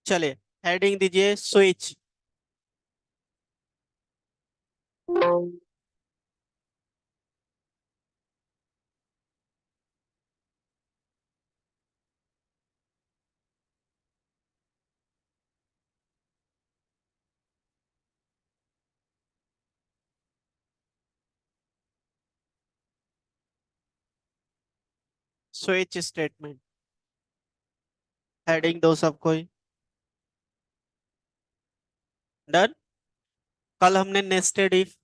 चलिए, हेडिंग दीजिए switch. Switch statement, heading दो सबको ही। डन। कल हमने नेस्टेड इफ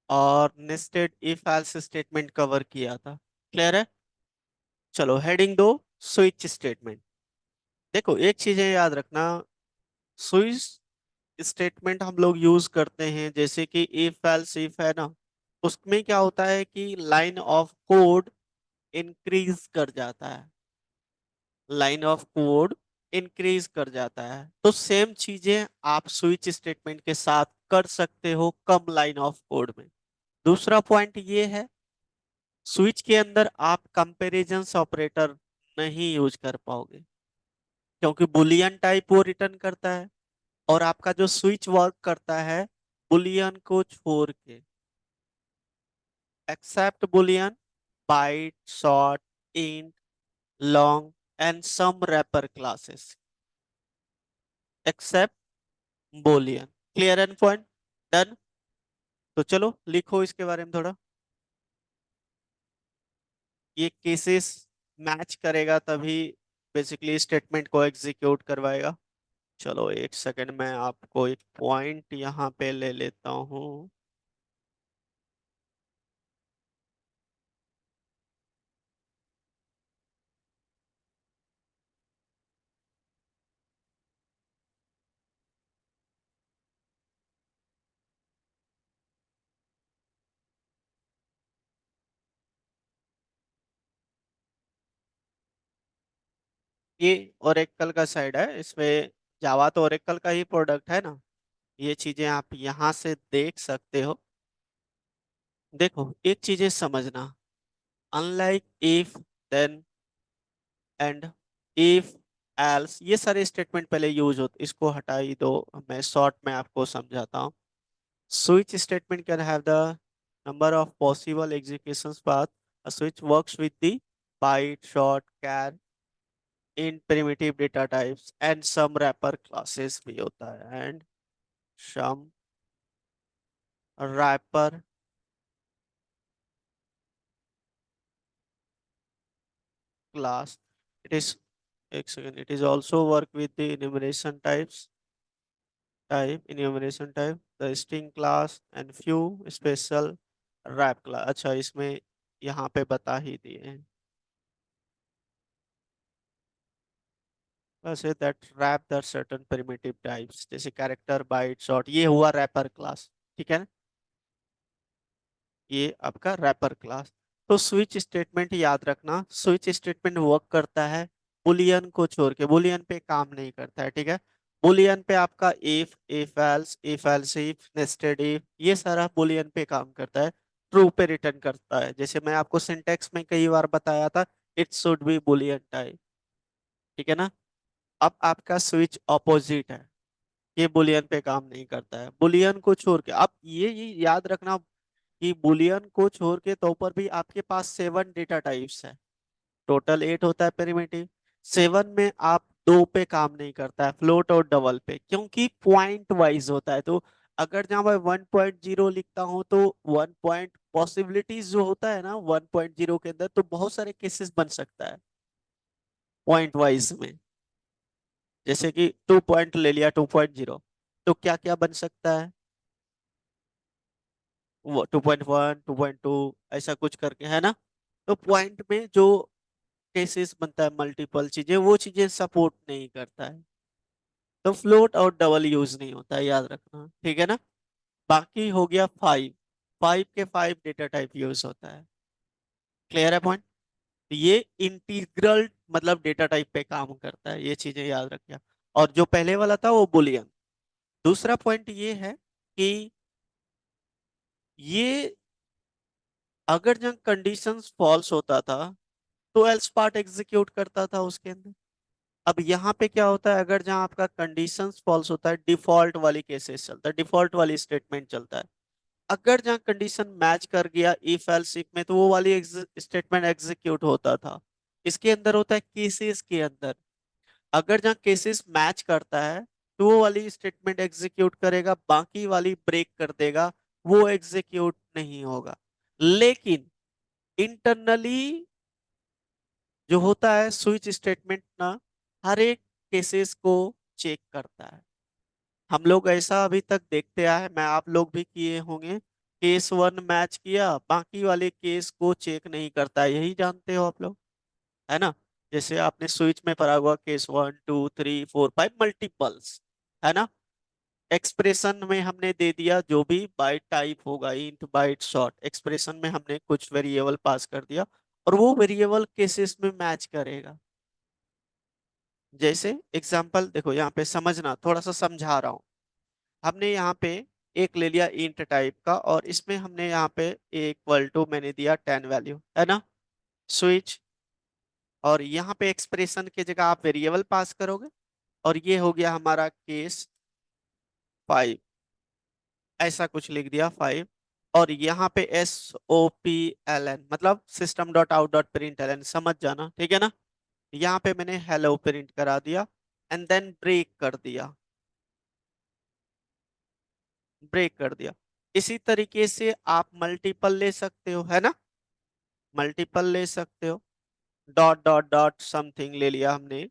और nested if else statement cover किया था। क्लियर है? चलो हेडिंग दो, स्विच स्टेटमेंट। देखो एक चीज है याद रखना, स्विच स्टेटमेंट हम लोग यूज करते हैं जैसे कि इफ एल्स इफ है ना, उसमें क्या होता है कि लाइन ऑफ कोड इंक्रीज कर जाता है, लाइन ऑफ कोड इंक्रीज कर जाता है। तो सेम चीजें आप स्विच स्टेटमेंट के साथ कर सकते हो कम लाइन ऑफ कोड में। दूसरा पॉइंट ये है, स्विच के अंदर आप कंपैरिजन ऑपरेटर नहीं यूज कर पाओगे, क्योंकि बुलियन टाइप वो रिटर्न करता है और आपका जो स्विच वर्क करता है बुलियन को छोड़ के। Except boolean, byte, short, int, long and some wrapper classes, except boolean. Clear and point? Done. तो चलो लिखो इसके बारे में थोड़ा। ये केसेस मैच करेगा तभी बेसिकली स्टेटमेंट को एग्जीक्यूट करवाएगा। चलो एक सेकंड, मैं आपको एक पॉइंट यहाँ पे ले लेता हूँ। ये ओरेकल का साइड है, इसमें जावा तो ओरेकल का ही प्रोडक्ट है ना। ये चीजें आप यहाँ से देख सकते हो। देखो एक चीजें समझना, unlike if, then and, if, else, ये सारे स्टेटमेंट पहले यूज होते, इसको हटा ही दो। मैं शॉर्ट में आपको समझाता हूँ। Switch statement can have the number of possible execution path. A switch works with the byte, short, char, int, primitive data types and some wrapper classes भी होता है, and some wrapper class. It is, एक second, it is also work with the enumeration enumeration type, the string class and few special wrap class। अच्छा इसमें यहाँ पे बता ही दिए हैं, वैसे that wrap the certain primitive types जैसे कैरेक्टर, बाइट, शॉर्ट, ये हुआ रैपर क्लास। ठीक है ना, ये आपका रैपर क्लास। तो स्विच स्टेटमेंट याद रखना, स्विच स्टेटमेंट वर्क करता है बुलियन को छोड़ के, बुलियन पे काम नहीं करता है। ठीक है, बुलियन पे आपका if else if, nested if, ये सारा बुलियन पे काम करता है, ट्रू पे रिटर्न करता है। जैसे मैं आपको सिंटेक्स में कई बार बताया था, it should be Boolean type. ठीक है ना। अब आपका स्विच ऑपोजिट है, ये बुलियन पे काम नहीं करता है, बुलियन को छोड़ के। अब ये याद रखना कि बुलियन को छोड़ के तो ऊपर भी आपके पास 7 डेटा टाइप्स है, टोटल 8 होता है प्रिमिटिव। 7 में आप दो पे काम नहीं करता है, फ्लोट और डबल पे, क्योंकि पॉइंट वाइज होता है। तो अगर जहां मैं 1.0 लिखता हूं तो 1 पॉइंट पॉसिबिलिटीज जो होता है ना 1.0 के अंदर, तो बहुत सारे केसेस बन सकता है पॉइंट वाइज में। जैसे कि 2 पॉइंट ले लिया 2.0, तो क्या क्या बन सकता है, वो 2.1, 2.2, ऐसा कुछ करके है ना। तो पॉइंट में जो केसेस बनता है मल्टीपल चीजें, वो चीजें सपोर्ट नहीं करता है, तो फ्लोट और डबल यूज नहीं होता है, याद रखना। ठीक है ना। बाकी हो गया 5, 5 के 5 डेटा टाइप यूज होता है। क्लियर है पॉइंट? ये इंटीग्रल मतलब डेटा टाइप पे काम करता है, ये चीजें याद रखिए। और जो पहले वाला था वो बुलियन। दूसरा पॉइंट ये है कि ये अगर जब कंडीशंस फॉल्स होता था तो एल्स पार्ट एग्जीक्यूट करता था उसके अंदर। अब यहाँ पे क्या होता है, अगर जहाँ आपका कंडीशंस फॉल्स होता है, डिफॉल्ट वाली केसेस चलता है, डिफॉल्ट वाली स्टेटमेंट चलता है। अगर जहाँ कंडीशन मैच कर गया इफ एल्स इफ में, तो वो वाली स्टेटमेंट एग्जीक्यूट होता था। इसके अंदर होता है केसेस के अंदर, अगर जहाँ केसेस मैच करता है तो वो वाली स्टेटमेंट एग्जीक्यूट करेगा, बाकी वाली ब्रेक कर देगा, वो एग्जीक्यूट नहीं होगा। लेकिन इंटरनली जो होता है स्विच स्टेटमेंट ना, हर एक केसेस को चेक करता है। हम लोग ऐसा अभी तक देखते आए, मैं आप लोग भी किए होंगे, केस वन मैच किया, बाकी वाले केस को चेक नहीं करता है, यही जानते हो आप लोग, है ना। जैसे आपने स्विच में पढ़ा हुआ केस 1 2 3 4 5 मल्टीपल्स, है ना। एक्सप्रेशन में हमने दे दिया जो भी बाइट टाइप होगा, इंट बाइट शॉर्ट, एक्सप्रेशन में हमने कुछ वेरिएबल पास कर दिया और वो वेरिएबल केसेस में मैच करेगा। जैसे एग्जांपल देखो, यहाँ पे समझना, थोड़ा सा समझा रहा हूँ। हमने यहाँ पे एक ले लिया इंट टाइप का, और इसमें हमने यहाँ पे इक्वल टू मैंने दिया 10 वैल्यू, है ना। स्विच, और यहाँ पे एक्सप्रेशन की जगह आप वेरिएबल पास करोगे, और ये हो गया हमारा केस 5, ऐसा कुछ लिख दिया 5। और यहाँ पे SOPLN मतलब system dot out dot print L N, समझ जाना, ठीक है ना। यहाँ पे मैंने हेलो प्रिंट करा दिया, एंड देन ब्रेक कर दिया, ब्रेक कर दिया। इसी तरीके से आप मल्टीपल ले सकते हो, है ना, मल्टीपल ले सकते हो। डॉट डॉट डॉट समथिंग ले लिया हमने,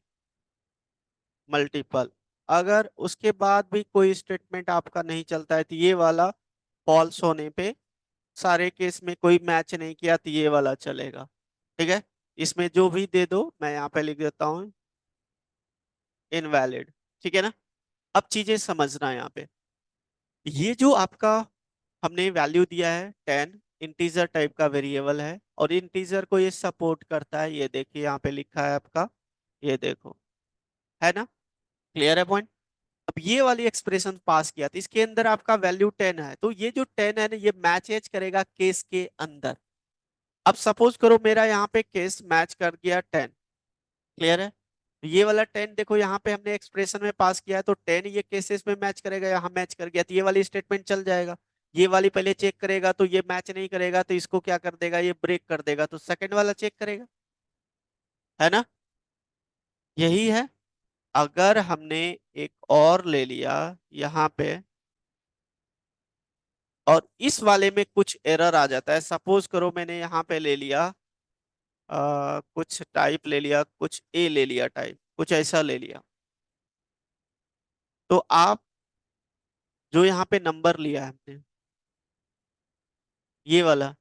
मल्टीपल। अगर उसके बाद भी कोई स्टेटमेंट आपका नहीं चलता है, तो ये वाला फॉल्स होने पे, सारे केस में कोई मैच नहीं किया, तो ये वाला चलेगा, ठीक है। इसमें जो भी दे दो, मैं यहाँ पे लिख देता हूँ इनवैलिड, ठीक है ना। अब चीजें समझना यहाँ पे, ये जो आपका हमने वैल्यू दिया है 10, इंटीजर टाइप का वेरिएबल है, और इंटीजर को ये सपोर्ट करता है, ये देखिए यहाँ पे लिखा है आपका, ये देखो, है ना, क्लियर है पॉइंट। अब ये वाली एक्सप्रेशन पास किया, तो इसके अंदर आपका वैल्यू 10 है, तो ये जो 10 है ना, ये मैचेज करेगा केस के अंदर। अब सपोज करो मेरा यहाँ पे केस मैच कर गया 10, क्लियर है। तो ये वाला 10 देखो, यहाँ पे हमने एक्सप्रेशन में पास किया है, तो 10 ये केसेस में मैच करेगा, यहाँ मैच कर गया, तो ये वाली स्टेटमेंट चल जाएगा। ये वाली पहले चेक करेगा, तो ये मैच नहीं करेगा, तो इसको क्या कर देगा, ये ब्रेक कर देगा, तो सेकंड वाला चेक करेगा, है ना, यही है। अगर हमने एक और ले लिया यहाँ पे, और इस वाले में कुछ एरर आ जाता है, सपोज करो मैंने यहाँ पे ले लिया कुछ टाइप ले लिया, कुछ ए ले लिया टाइप, कुछ ऐसा ले लिया, तो आप जो यहाँ पे नंबर लिया है हमने, ये वाला,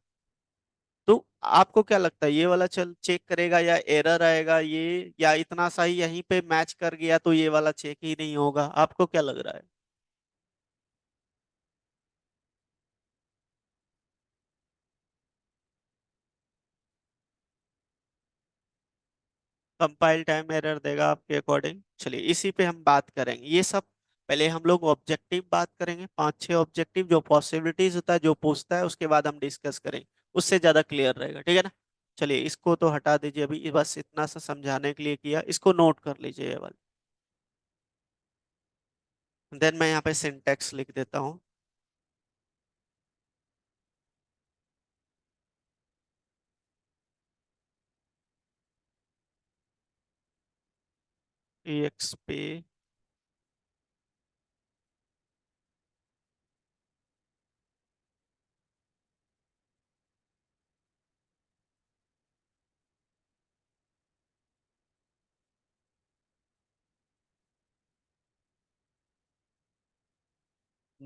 तो आपको क्या लगता है, ये वाला चल चेक करेगा या एरर आएगा ये, या इतना सा ही यहीं पे मैच कर गया तो ये वाला चेक ही नहीं होगा, आपको क्या लग रहा है। कंपाइल टाइम एरर देगा आपके अकॉर्डिंग, चलिए इसी पे हम बात करेंगे, ये सब पहले हम लोग ऑब्जेक्टिव बात करेंगे, 5 6 ऑब्जेक्टिव जो पॉसिबिलिटीज होता है, जो पूछता है, उसके बाद हम डिस्कस करेंगे, उससे ज्यादा क्लियर रहेगा, ठीक है ना। चलिए इसको तो हटा दीजिए, अभी ये बस इतना सा समझाने के लिए किया, इसको नोट कर लीजिए ये वाला। देन मैं यहाँ पे सिंटेक्स लिख देता हूँ, EXP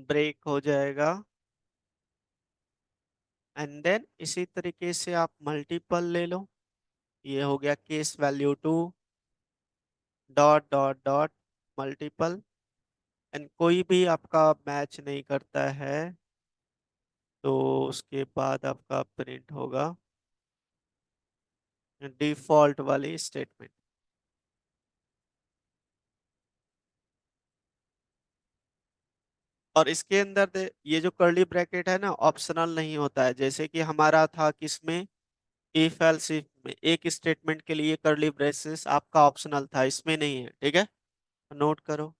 ब्रेक हो जाएगा, एंड देन इसी तरीके से आप मल्टीपल ले लो, ये हो गया case value 2 dot dot dot multiple, and कोई भी आपका मैच नहीं करता है, तो उसके बाद आपका प्रिंट होगा डिफॉल्ट वाली स्टेटमेंट। और इसके अंदर ये जो कर्ली ब्रैकेट है ना, ऑप्शनल नहीं होता है, जैसे कि हमारा था किसमें, इफ एल्स इफ में, एक स्टेटमेंट के लिए कर्ली ब्रेसेस आपका ऑप्शनल था, इसमें नहीं है, ठीक है, नोट करो।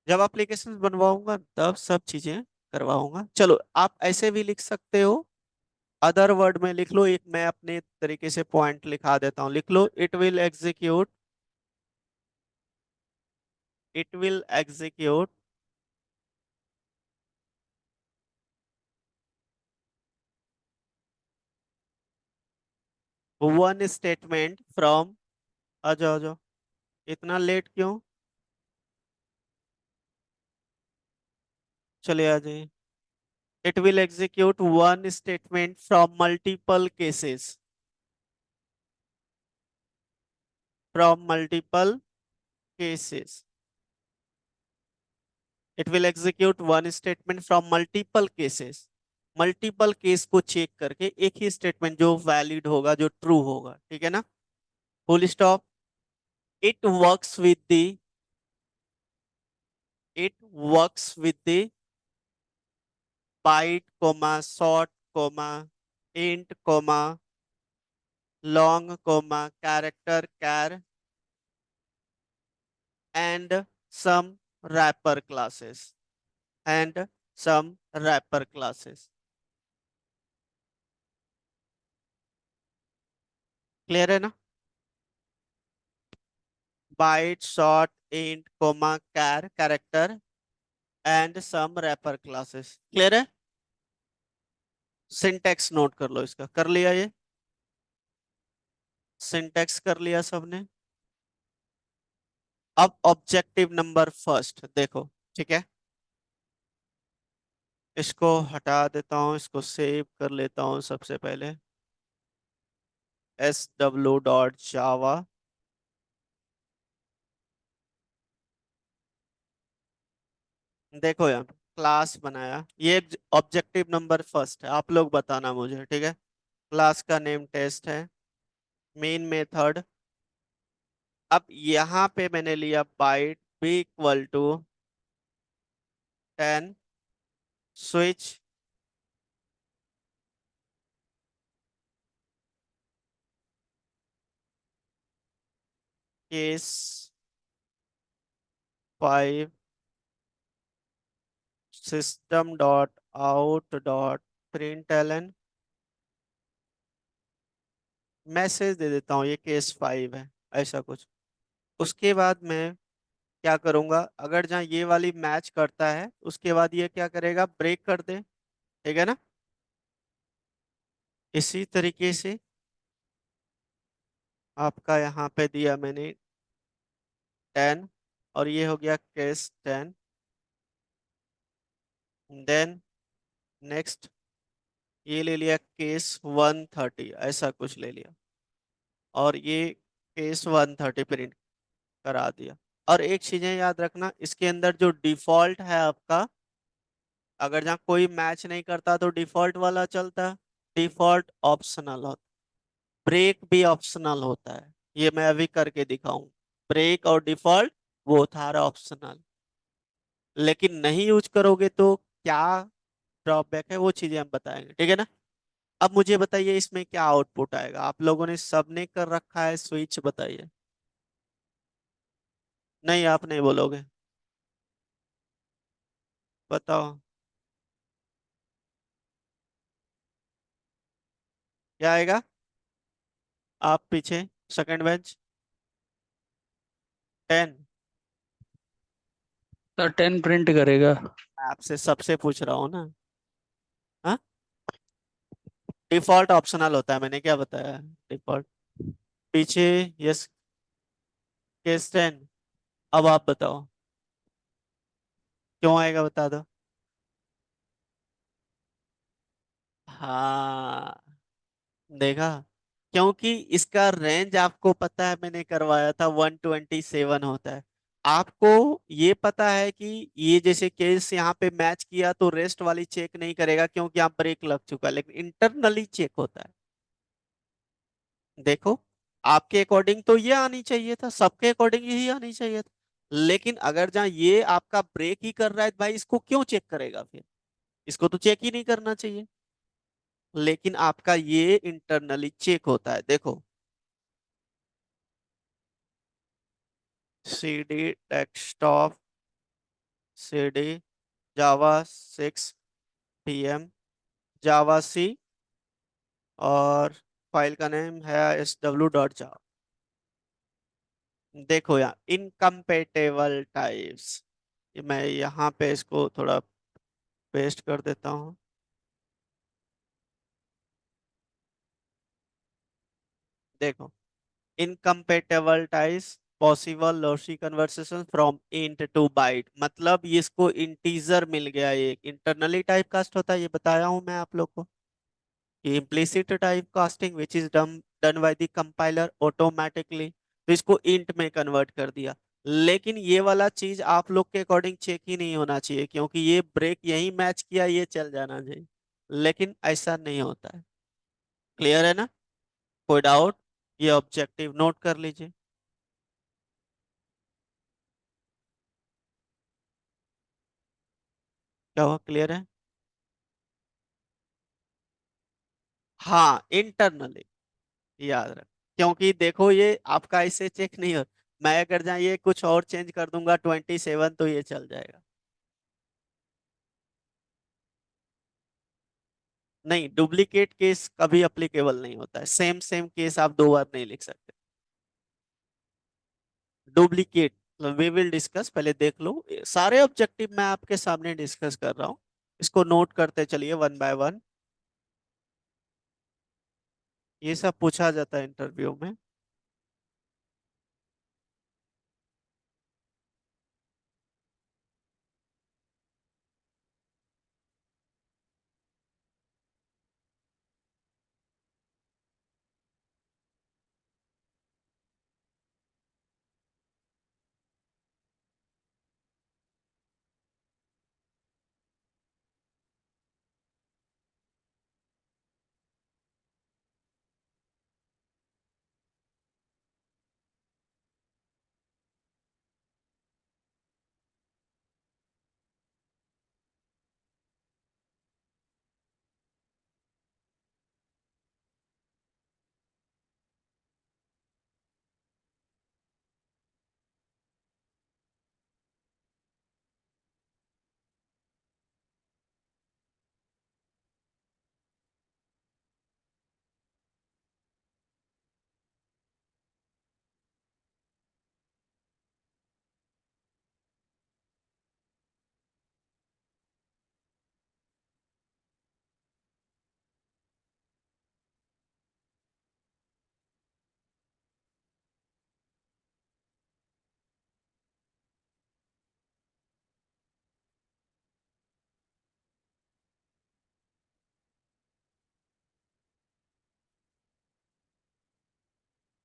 जब एप्लीकेशन बनवाऊंगा तब सब चीजें करवाऊंगा। चलो आप ऐसे भी लिख सकते हो, अदर वर्ड में लिख लो, एक मैं अपने तरीके से पॉइंट लिखा देता हूँ, लिख लो it will execute one statement from, आ जाओ आ जाओ, इतना लेट क्यों, चले आ जाइए। It will execute one statement from multiple cases, from multiple cases, it will execute one statement from multiple cases, multiple case को चेक करके एक ही स्टेटमेंट जो वैलिड होगा, जो ट्रू होगा, ठीक है ना। Full stop. It works with the it works with the byte comma short comma int comma long comma character char and some wrapper classes and some wrapper classes. Clear है ना। Byte short int comma char character and some wrapper classes. Clear है। Syntax note कर लो इसका, कर लिया ये syntax कर लिया सबने। अब ऑब्जेक्टिव नंबर फर्स्ट देखो, ठीक है। इसको हटा देता हूं, इसको सेव कर लेता हूं सबसे पहले। sw.java। देखो यार, क्लास बनाया, ये ऑब्जेक्टिव नंबर फर्स्ट है, आप लोग बताना मुझे, ठीक है। क्लास का नेम टेस्ट है, मेन मेथड। अब यहाँ पे मैंने लिया byte b equal to 10 switch case 5 system dot out dot println. Message दे देता हूँ, ये केस 5 है, ऐसा कुछ। उसके बाद मैं क्या करूंगा, अगर जहाँ ये वाली मैच करता है उसके बाद ये क्या करेगा, ब्रेक कर दे, ठीक है ना। इसी तरीके से आपका यहाँ पे दिया मैंने 10 और ये हो गया केस 10। देन नेक्स्ट ये ले लिया केस 130, ऐसा कुछ ले लिया, और ये केस 130 प्रिंट करा दिया। और एक चीजें याद रखना, इसके अंदर जो डिफॉल्ट है आपका, अगर जहाँ कोई मैच नहीं करता तो डिफॉल्ट वाला चलता है, डिफॉल्ट ऑप्शनल होता, ब्रेक भी ऑप्शनल होता है, ये मैं अभी करके दिखाऊं। ब्रेक और डिफॉल्ट वो था ऑप्शनल, लेकिन नहीं यूज करोगे तो क्या ड्रॉबैक है वो चीजें हम बताएंगे, ठीक है ना। अब मुझे बताइए इसमें क्या आउटपुट आएगा, आप लोगों ने सबने कर रखा है स्विच, बताइए। नहीं, आप नहीं बोलोगे, बताओ क्या आएगा। आप पीछे सेकंड बेंच 10। तो 10 प्रिंट करेगा। आपसे सबसे पूछ रहा हूँ ना। हाँ, डिफॉल्ट ऑप्शनल होता है, मैंने क्या बताया, डिफॉल्ट। पीछे यस, केस 10। अब आप बताओ क्यों आएगा, बता दो। हाँ, देखा, क्योंकि इसका रेंज आपको पता है, मैंने करवाया था 127 होता है। आपको ये पता है कि ये जैसे केस यहाँ पे मैच किया तो रेस्ट वाली चेक नहीं करेगा क्योंकि यहाँ ब्रेक लग चुका है, लेकिन इंटरनली चेक होता है। देखो, आपके अकॉर्डिंग तो ये आनी चाहिए था, सबके अकॉर्डिंग यही आनी चाहिए था, लेकिन अगर जहाँ ये आपका ब्रेक ही कर रहा है तो भाई इसको क्यों चेक करेगा फिर, इसको तो चेक ही नहीं करना चाहिए, लेकिन आपका ये इंटरनली चेक होता है। देखो, cd डेस्कटॉप, cd जावा 6 pm, जावा सी, और फाइल का नेम है sw.java। देखो यहाँ इनकम्पेटेबल टाइप्स, मैं यहाँ पे इसको थोड़ा पेस्ट कर देता हूँ। देखो, incompatible types possible lossy conversation from int to byte, मतलब ये इसको इंटीजर मिल गया, एक इंटरनली टाइप कास्ट होता है, ये बताया हूं मैं आप लोग को। Implicit type casting which is done done by the compiler automatically, तो इसको इंट में कन्वर्ट कर दिया। लेकिन ये वाला चीज आप लोग के अकॉर्डिंग चेक ही नहीं होना चाहिए, क्योंकि ये ब्रेक यही मैच किया, ये चल जाना चाहिए, लेकिन ऐसा नहीं होता है। क्लियर है ना? कोई डाउट? ये ऑब्जेक्टिव नोट कर लीजिए। क्या हुआ, क्लियर है? हाँ, इंटरनली याद रख, क्योंकि देखो ये आपका ऐसे चेक नहीं हो। मैं अगर जहाँ ये कुछ और चेंज कर दूंगा 27, तो ये चल जाएगा। नहीं, डुप्लीकेट केस कभी अप्लीकेबल नहीं होता है, सेम सेम केस आप दो बार नहीं लिख सकते। डुप्लीकेट, वी विल डिस्कस, पहले देख लो सारे ऑब्जेक्टिव मैं आपके सामने डिस्कस कर रहा हूँ। इसको नोट करते चलिए वन बाय वन। ये सब पूछा जाता है इंटरव्यू में।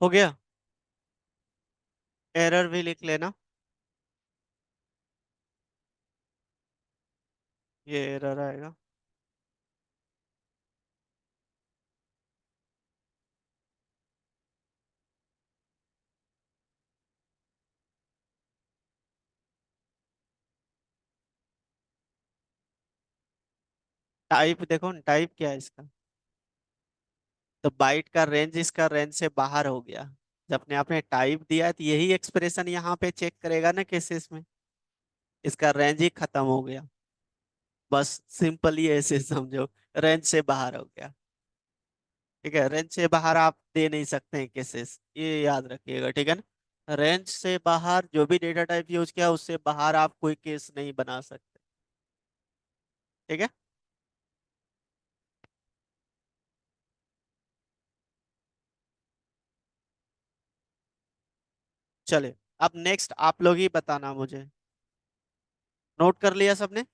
हो गया? एरर भी लिख लेना। ये एरर आएगा। टाइप देखो ना, टाइप क्या है इसका? तो बाइट का रेंज इसका रेंज से बाहर हो गया। जब अपने आपने टाइप दिया है, तो यही एक्सप्रेशन यहाँ पे चेक करेगा ना केसेस में। इसका रेंज ही खत्म हो गया। बस सिंपली ऐसे समझो, रेंज से बाहर हो गया। ठीक है, रेंज से बाहर आप दे नहीं सकते हैं केसेस, ये याद रखिएगा, ठीक है ना? रेंज से बाहर जो भी डेटा टाइप यूज किया, उससे बाहर आप कोई केस नहीं बना सकते। ठीक है। चलिए, अब नेक्स्ट आप लोग ही बताना मुझे। नोट कर लिया सबने?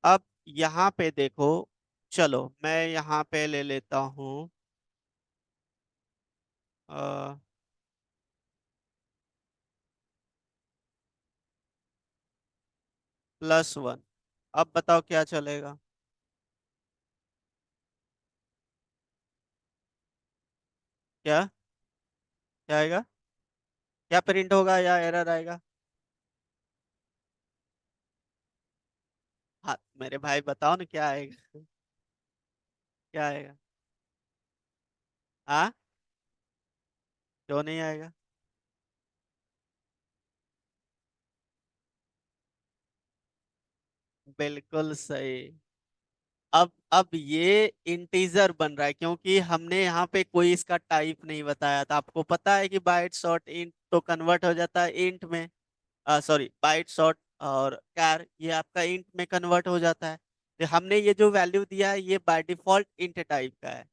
अब यहाँ पे देखो, चलो मैं यहाँ पे ले लेता हूँ +1। अब बताओ क्या चलेगा? क्या क्या आएगा? क्या प्रिंट होगा या एरर आएगा? हाँ मेरे भाई बताओ ना, क्या आएगा? क्या आएगा? हाँ, क्यों नहीं आएगा? बिल्कुल सही। अब ये इंटीजर बन रहा है, क्योंकि हमने यहाँ पे कोई इसका टाइप नहीं बताया था। आपको पता है कि बाइट शॉर्ट इंट तो कन्वर्ट हो जाता है इंट में। सॉरी, बाइट शॉर्ट और कैर ये आपका इंट में कन्वर्ट हो जाता है। तो हमने ये जो वैल्यू दिया है, ये बाय डिफॉल्ट इंट टाइप का है।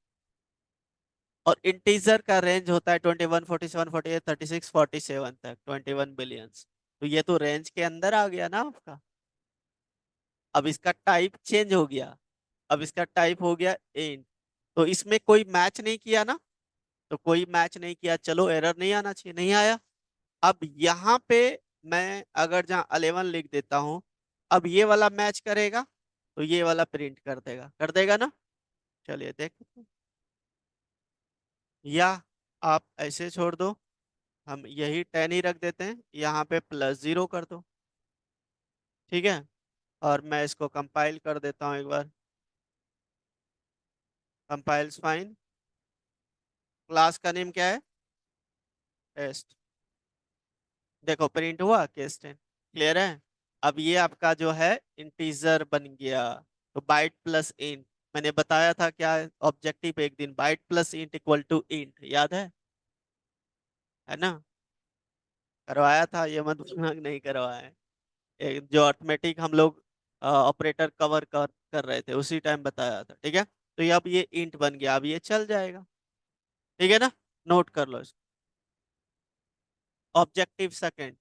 और इंटीजर का रेंज होता है 21, 47, 48, 36, 47 तक, 21 बिलियंस। तो ये तो रेंज के अंदर आ गया ना आपका। अब इसका टाइप चेंज हो गया। अब इसका टाइप हो गया इंट। तो इसमें कोई मैच नहीं किया ना। तो कोई मैच नहीं किया, चलो एरर नहीं आना चाहिए, नहीं आया। अब यहाँ पे मैं अगर जहाँ 11 लिख देता हूँ, अब ये वाला मैच करेगा तो ये वाला प्रिंट कर देगा ना। चलिए देखते हैं। या आप ऐसे छोड़ दो, हम यही 10 ही रख देते हैं, यहाँ पे +0 कर दो। ठीक है, और मैं इसको कंपाइल कर देता हूँ एक बार। Compiles fine. क्लास का नेम क्या है? टेस्ट। देखो प्रिंट हुआ केस 10। क्लियर है? अब ये आपका जो है इंटीजर बन गया। तो बाइट प्लस इंट, मैंने बताया था क्या ऑब्जेक्टिव एक दिन, byte plus int equal to int, याद है ना? करवाया था, ये मत बोलना कि नहीं करवाया है। जो अर्थमेटिक हम लोग ऑपरेटर कवर कर रहे थे उसी टाइम बताया था। ठीक है, तो ये अब ये इंट बन गया, अब ये चल जाएगा। ठीक है ना? नोट कर लो इसको। Objective second.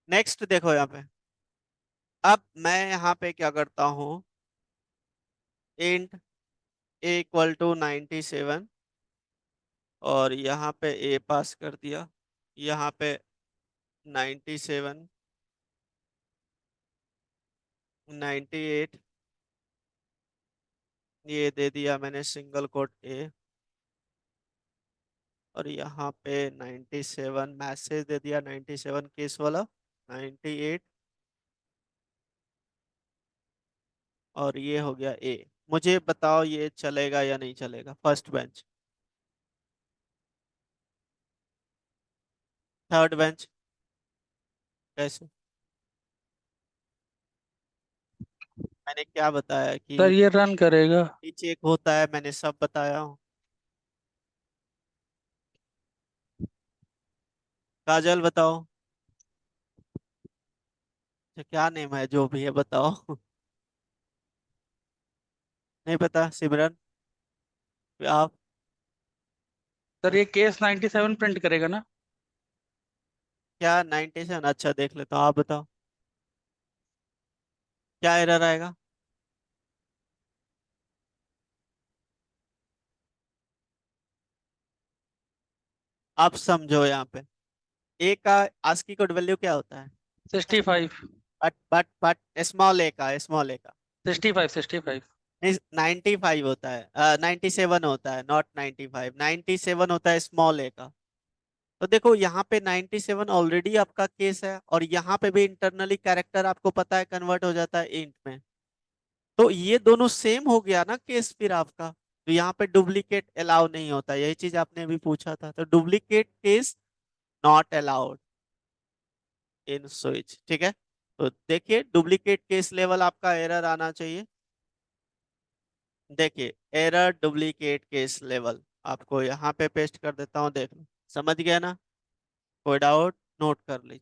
नेक्स्ट देखो यहाँ पे, अब मैं यहाँ पे क्या करता हूँ, इंट ए इक्वल टू 97, और यहाँ पे ए पास कर दिया, यहाँ पे 97, 98, ये दे दिया मैंने सिंगल कोट ए, और यहाँ पे 97 मैसेज दे दिया, 97 केस वाला, 98, और ये हो गया ए। मुझे बताओ ये चलेगा या नहीं चलेगा, फर्स्ट बेंच। थर्ड बेंच कैसे? मैंने क्या बताया सर कि ये रन करेगा। चेक होता है, मैंने सब बताया हूँ। काजल बताओ, अच्छा, क्या नेम है, जो भी है बताओ। नहीं पता, सिमरन, आप? सर ये केस 97 प्रिंट करेगा ना। क्या 97? अच्छा देख लेता हूँ, आप बताओ क्या एरर आएगा। आप समझो यहाँ पे, ए का आस्की कोड वैल्यू क्या होता है? 65। बट स्मॉल ए का 65 65। 95 होता है, 97 होता है, नॉट 95, 97 होता है स्मॉल ए का। तो देखो यहाँ पे 97 ऑलरेडी आपका केस है, और यहाँ पे भी इंटरनली कैरेक्टर आपको पता है कन्वर्ट हो जाता है इंट में। तो ये दोनों सेम हो गया ना केस फिर आपका। तो यहाँ पे डुप्लीकेट अलाउ नहीं होता, यही चीज आपने अभी पूछा था, तो duplicate case not allowed in switch, ठीक है। तो देखिए डुप्लीकेट केस लेवल आपका एरर आना चाहिए। देखिए एरर डुप्लीकेट केस लेवल आपको यहाँ पे पेस्ट कर देता हूँ, देख लो, समझ गया ना? कोई डाउट नोट कर लीजिए।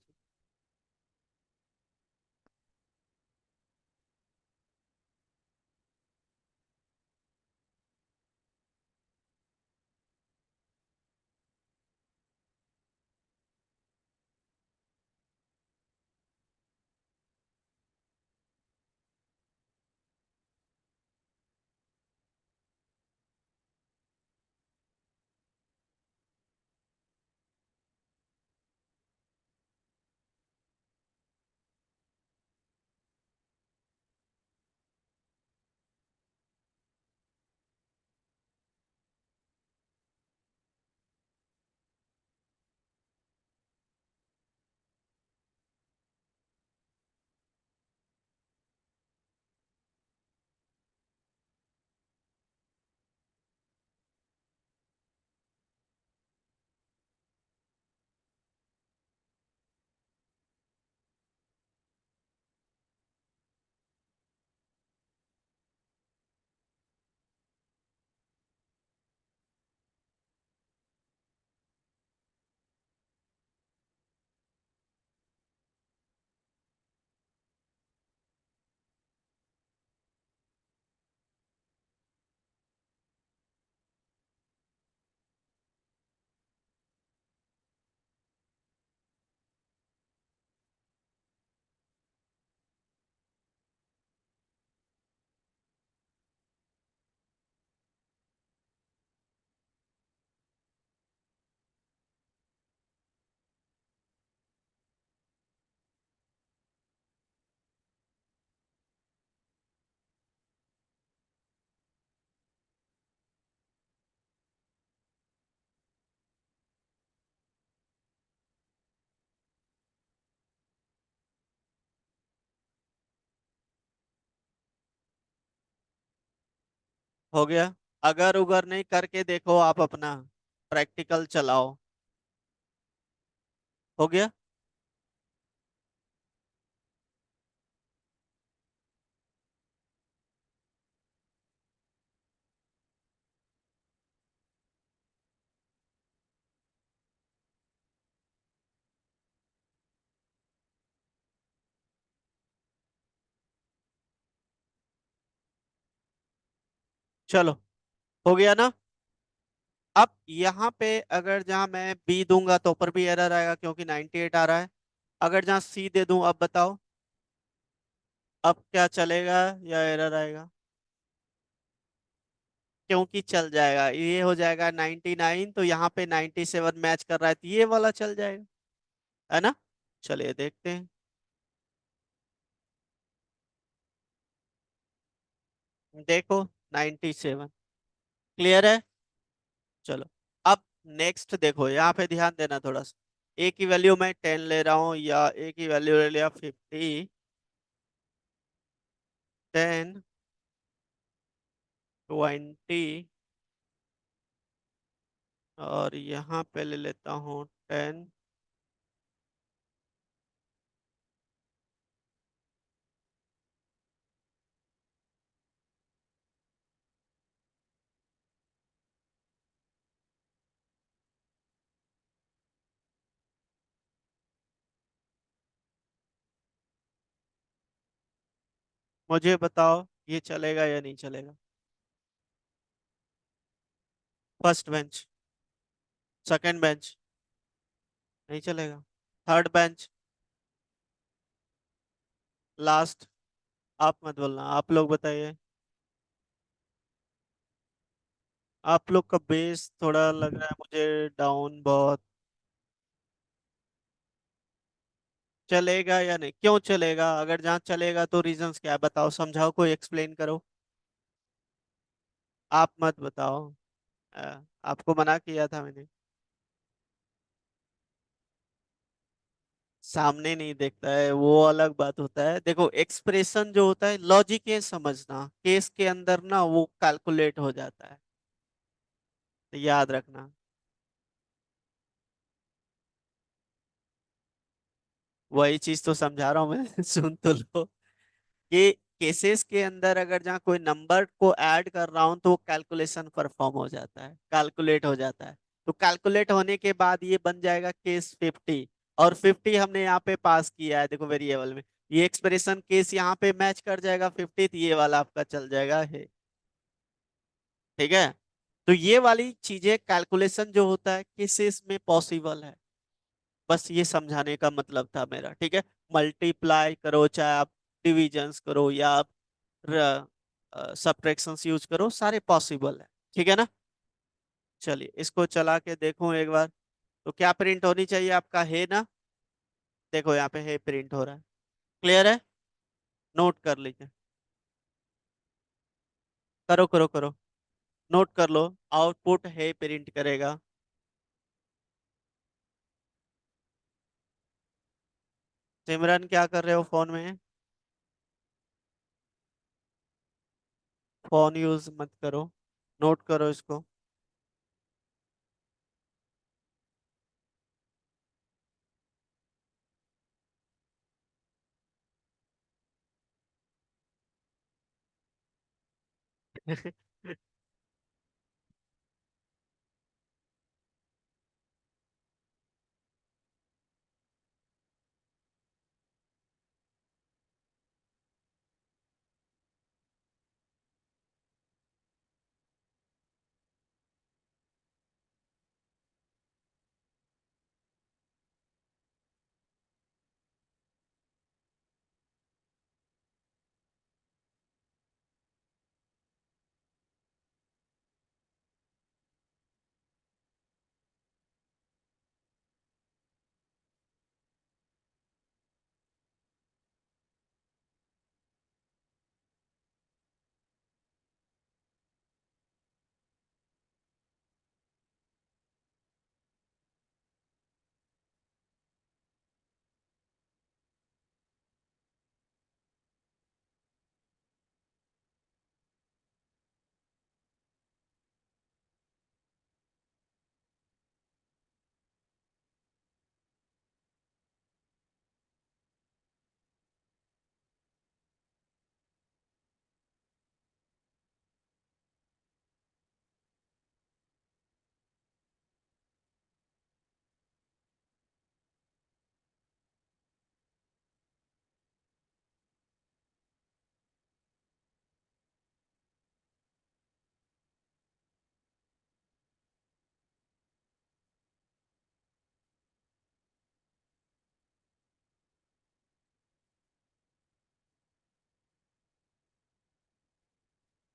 हो गया? अगर उगर नहीं करके देखो आप अपना प्रैक्टिकल चलाओ। हो गया? चलो, हो गया ना? अब यहाँ पे अगर जहाँ मैं बी दूंगा तो ऊपर भी एरर आएगा क्योंकि 98 आ रहा है। अगर जहाँ सी दे दूं, अब बताओ अब क्या चलेगा या एरर आएगा? क्योंकि चल जाएगा, ये हो जाएगा 99, तो यहाँ पे 97 मैच कर रहा है, तो ये वाला चल जाएगा, है ना? चलिए देखते हैं। देखो 97 क्लियर है। चलो, अब नेक्स्ट देखो, यहाँ पे ध्यान देना थोड़ा सा। ए की वैल्यू मैं 10 ले रहा हूँ या ए की वैल्यू ले लिया 50, 10, 20, और यहाँ पे ले लेता हूँ 10। मुझे बताओ ये चलेगा या नहीं चलेगा? फर्स्ट बेंच, सेकंड बेंच, नहीं चलेगा। थर्ड बेंच, लास्ट, आप मत बोलना, आप लोग बताइए। आप लोग का बेस थोड़ा लग रहा है मुझे डाउन बहुत। चलेगा या नहीं? क्यों चलेगा? अगर जहाँ चलेगा तो रीजंस क्या है, बताओ, समझाओ, कोई एक्सप्लेन करो। आप मत बताओ। आपको मना किया था मैंने। सामने नहीं देखता है वो अलग बात होता है, देखो एक्सप्रेशन जो होता है लॉजिक ये समझना, केस के अंदर ना वो कैलकुलेट हो जाता है। तो याद रखना। वही चीज तो समझा रहा हूं मैं सुन तो लो। कि केसेस के अंदर अगर जहाँ कोई नंबर को ऐड कर रहा हूं तो वो कैलकुलेशन परफॉर्म हो जाता है, कैलकुलेट हो जाता है। तो कैलकुलेट होने के बाद ये बन जाएगा केस 50। और 50 हमने यहाँ पे पास किया है, देखो वेरिएबल में। ये एक्सप्रेशन केस यहाँ पे मैच कर जाएगा 50, ये वाला आपका चल जाएगा है। ठीक है। तो ये वाली चीजें कैलकुलेशन जो होता है केसेस में पॉसिबल है। बस ये समझाने का मतलब था मेरा, ठीक है। मल्टीप्लाई करो चाहे आप डिविजन्स करो या आप सब्ट्रैक्शंस यूज करो, सारे पॉसिबल है। ठीक है ना। चलिए इसको चला के देखूं एक बार। तो क्या प्रिंट होनी चाहिए आपका, है ना। देखो यहाँ पे है प्रिंट हो रहा है। क्लियर है। नोट कर लीजिए। करो करो करो। नोट कर लो। आउटपुट है प्रिंट करेगा। सिमरन क्या कर रहे हो फोन में। फोन यूज मत करो। नोट करो इसको।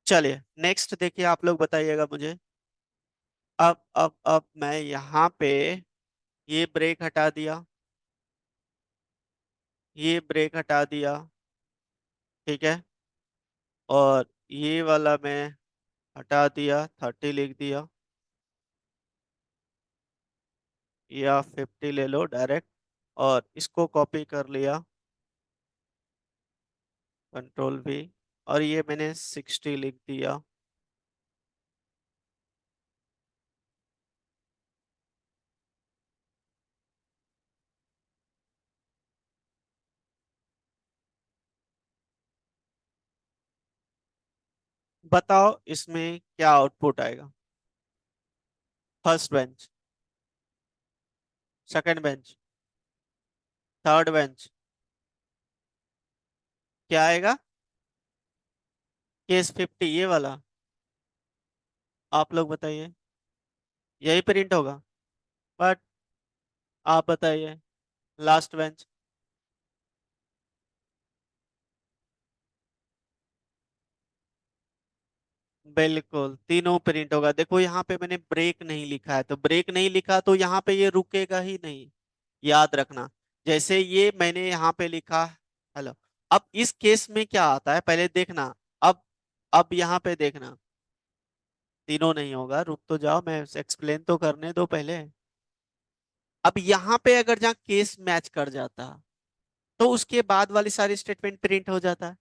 चलिए नेक्स्ट देखिए, आप लोग बताइएगा मुझे। अब मैं यहाँ पे ये ब्रेक हटा दिया, ये ब्रेक हटा दिया। ठीक है। और ये वाला मैं हटा दिया, 30 लिख दिया, या 50 ले लो डायरेक्ट। और इसको कॉपी कर लिया, कंट्रोल V। और ये मैंने 60 लिख दिया। बताओ इसमें क्या आउटपुट आएगा। First bench, second bench, third bench, क्या आएगा। केस 50 ये वाला। आप लोग बताइए। यही प्रिंट होगा। बट आप बताइए। Last bench. बिल्कुल तीनों प्रिंट होगा। देखो यहाँ पे मैंने ब्रेक नहीं लिखा है, तो ब्रेक नहीं लिखा तो यहाँ पे ये रुकेगा ही नहीं। याद रखना। जैसे ये मैंने यहाँ पे लिखा। हेलो। अब इस केस में क्या आता है पहले देखना। अब यहाँ पे देखना। तीनों नहीं होगा, रुक तो जाओ, मैं एक्सप्लेन तो करने दो पहले। अब यहाँ पे अगर जहाँ केस मैच कर जाता तो उसके बाद वाली सारी स्टेटमेंट प्रिंट हो जाता है।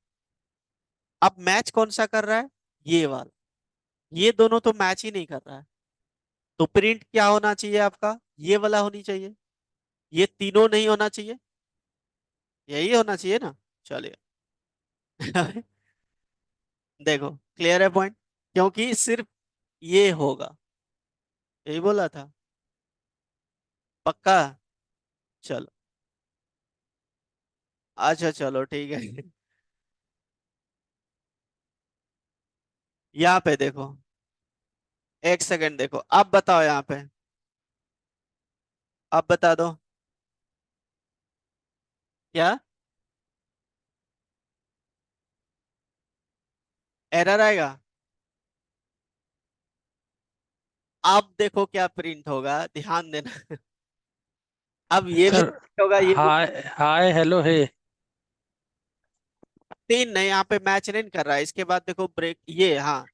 अब मैच कौन सा कर रहा है, ये वाला। ये दोनों तो मैच ही नहीं कर रहा है। तो प्रिंट क्या होना चाहिए आपका, ये वाला होनी चाहिए, ये तीनों नहीं होना चाहिए, यही होना चाहिए ना। चलिए। देखो क्लियर है पॉइंट, क्योंकि सिर्फ ये होगा, यही बोला था। पक्का। चलो। अच्छा चलो ठीक है। यहाँ पे देखो, एक सेकंड देखो, अब बताओ यहाँ पे, अब बता दो। क्या एरर आएगा? अब देखो क्या प्रिंट होगा, ध्यान देना। अब ये भी सर print होगा, ये भी। हाय हाय हेलो हे। तीन नहीं, यहाँ पे मैच नहीं कर रहा है, इसके बाद देखो ब्रेक, ये हाँ,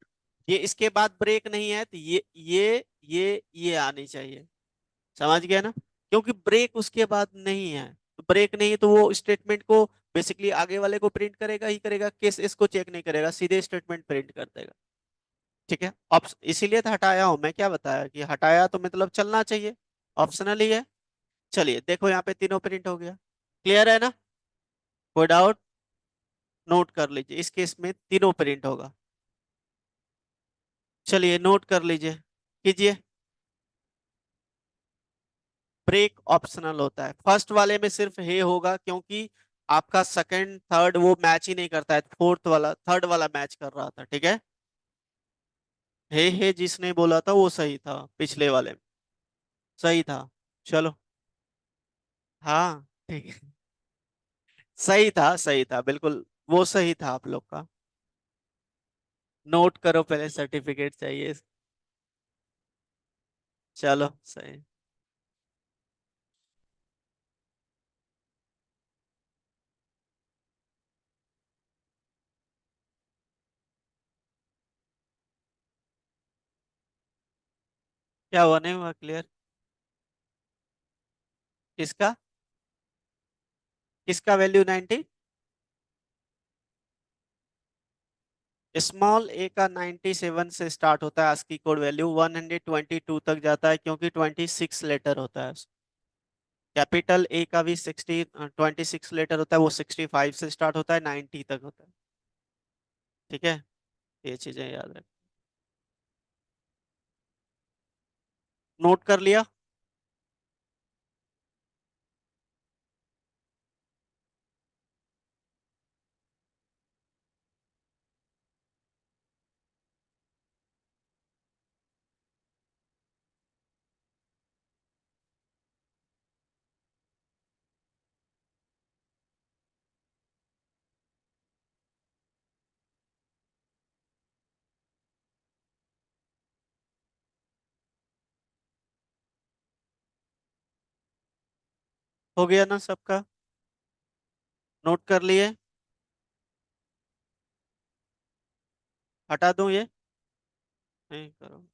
ये इसके बाद ब्रेक नहीं है, तो ये आनी चाहिए। समझ गया ना, क्योंकि ब्रेक उसके बाद नहीं है, तो ब्रेक नहीं है तो वो स्टेटमेंट को बेसिकली आगे वाले को प्रिंट करेगा ही करेगा, केस इसको चेक नहीं करेगा, सीधे स्टेटमेंट प्रिंट कर देगा। ठीक है, ऑप्शन इसीलिए तो हटाया हूं मैं, क्या बताया कि हटाया तो मतलब चलना चाहिए, ऑप्शनल ही है। चलिए देखो यहाँ पे तीनों प्रिंट हो गया, क्लियर है ना, कोई डाउट? नोट कर लीजिए, इस केस में तीनों प्रिंट होगा। चलिए नोट कर लीजिए, कीजिए। ब्रेक ऑप्शनल होता है, फर्स्ट वाले में सिर्फ हे होगा, क्योंकि आपका सेकंड थर्ड वो मैच ही नहीं करता है, फोर्थ वाला थर्ड वाला मैच कर रहा था, ठीक है। हे जिसने बोला था वो सही था, पिछले वाले में सही था। चलो। हाँ ठीक है, सही था बिल्कुल, वो सही था आप लोग का। नोट करो पहले, सर्टिफिकेट चाहिए। चलो सही। क्या हुआ, नहीं हुआ क्लियर? किसका? किसका वैल्यू 90? स्मॉल ए का 97 से स्टार्ट होता है, ASCII कोड वैल्यू 122 तक जाता है, क्योंकि 26 लेटर होता है। कैपिटल ए का भी 26 लेटर होता है, वो 65 से स्टार्ट होता है, 90 तक होता है। ठीक है, ये चीजें याद रख। नोट कर लिया? हो गया ना सबका? नोट कर लिए? हटा दूं ये? नहीं करो।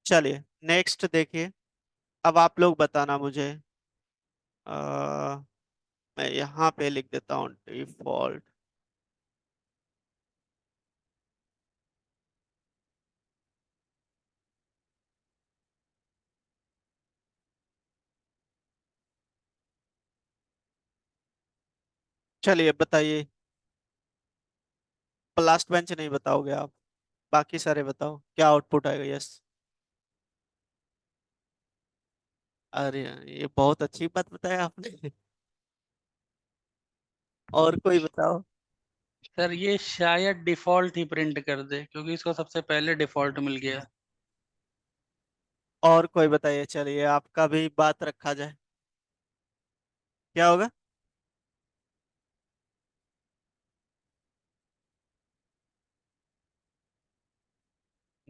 चलिए नेक्स्ट देखिए, अब आप लोग बताना मुझे। मैं यहाँ पे लिख देता हूँ डिफॉल्ट। चलिए बताइए, लास्ट बेंच नहीं बताओगे आप, बाकी सारे बताओ क्या आउटपुट आएगा, यस। अरे ये बहुत अच्छी बात बताया आपने। और कोई बताओ। सर ये शायद डिफॉल्ट ही प्रिंट कर दे, क्योंकि इसको सबसे पहले डिफॉल्ट मिल गया। और कोई बताइए, चलिए आपका भी बात रखा जाए, क्या होगा?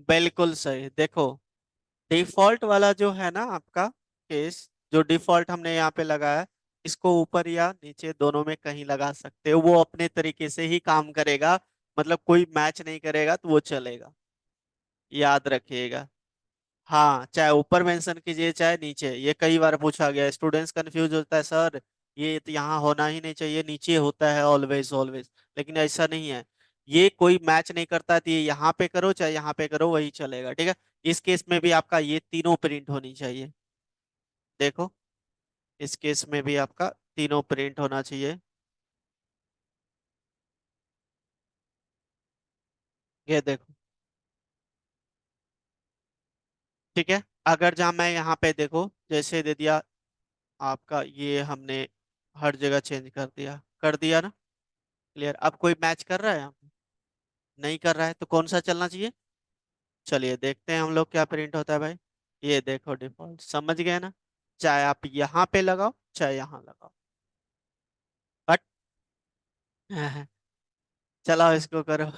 बिल्कुल सही। देखो, डिफॉल्ट वाला जो है ना आपका केस, जो डिफॉल्ट हमने यहाँ पे लगाया, इसको ऊपर या नीचे दोनों में कहीं लगा सकते हो, वो अपने तरीके से ही काम करेगा। मतलब कोई मैच नहीं करेगा तो वो चलेगा, याद रखिएगा। हाँ, चाहे ऊपर मेंशन कीजिए चाहे नीचे, ये कई बार पूछा गया, स्टूडेंट्स कंफ्यूज होता है, सर ये तो यहाँ होना ही नहीं चाहिए, नीचे होता है ऑलवेज ऑलवेज। लेकिन ऐसा नहीं है, ये कोई मैच नहीं करता, तो ये यहाँ पे करो चाहे यहाँ पे करो वही चलेगा, ठीक है। इस केस में भी आपका ये तीनों प्रिंट होनी चाहिए। देखो, इस केस में भी आपका तीनों प्रिंट होना चाहिए। ये देखो, ठीक है। अगर जहाँ मैं यहाँ पे देखो जैसे दे दिया आपका, ये हमने हर जगह चेंज कर दिया ना। क्लियर? अब कोई मैच कर रहा है यहाँ पे? नहीं कर रहा है, तो कौन सा चलना चाहिए? चलिए देखते हैं हम लोग क्या प्रिंट होता है भाई। ये देखो, डिफॉल्ट, समझ गए ना? चाहे आप यहाँ पे लगाओ चाहे यहाँ लगाओ, बट चलाओ इसको करो।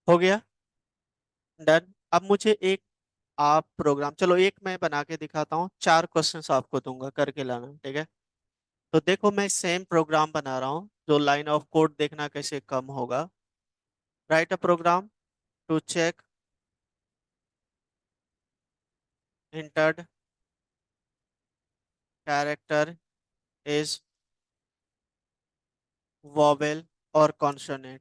हो गया, डन। अब मुझे एक आप प्रोग्राम, चलो एक मैं बना के दिखाता हूँ, 4 क्वेश्चंस आपको दूंगा, करके लाना, ठीक है। तो देखो, मैं सेम प्रोग्राम बना रहा हूँ, जो लाइन ऑफ कोड देखना कैसे कम होगा। Write a program to check entered character is vowel और consonant।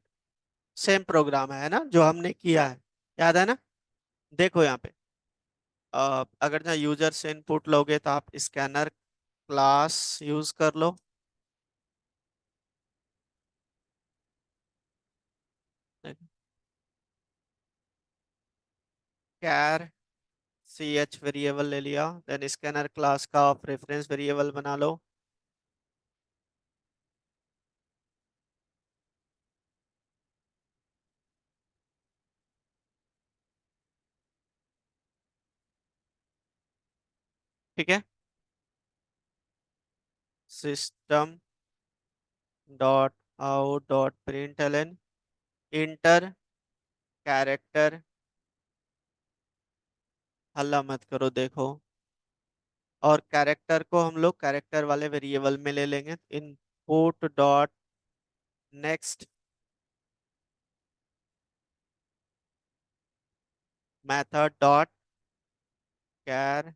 सेम प्रोग्राम है ना जो हमने किया है, याद है ना? देखो यहाँ पे, अगर जहाँ यूजर से इनपुट लोगे तो आप स्कैनर क्लास यूज कर लो। कैर सी एच वेरिएबल ले लिया, देन स्कैनर क्लास का आप रेफरेंस वेरिएबल बना लो। ठीक है। System dot out dot println inter character, हल्ला मत करो देखो, और कैरेक्टर को हम लोग कैरेक्टर वाले वेरिएबल में ले लेंगे। Input dot next method dot char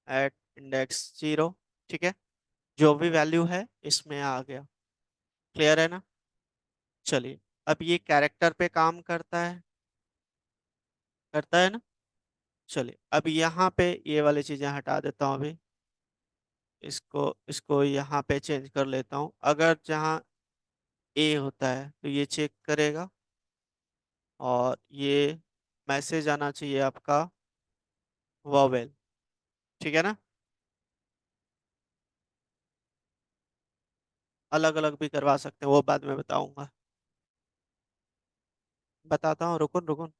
at index 0। ठीक है, जो भी वैल्यू है इसमें आ गया। क्लियर है ना? चलिए, अब ये कैरेक्टर पे काम करता है, करता है ना? चलिए, अब यहाँ पे ये वाली चीजें हटा देता हूँ अभी। इसको इसको यहाँ पे चेंज कर लेता हूँ। अगर जहाँ ए होता है तो ये चेक करेगा, और ये मैसेज आना चाहिए आपका वोवेल। ठीक है ना? अलग अलग भी करवा सकते हैं, वो बाद में बताऊंगा। बताता हूँ, रुकुन रुकुन।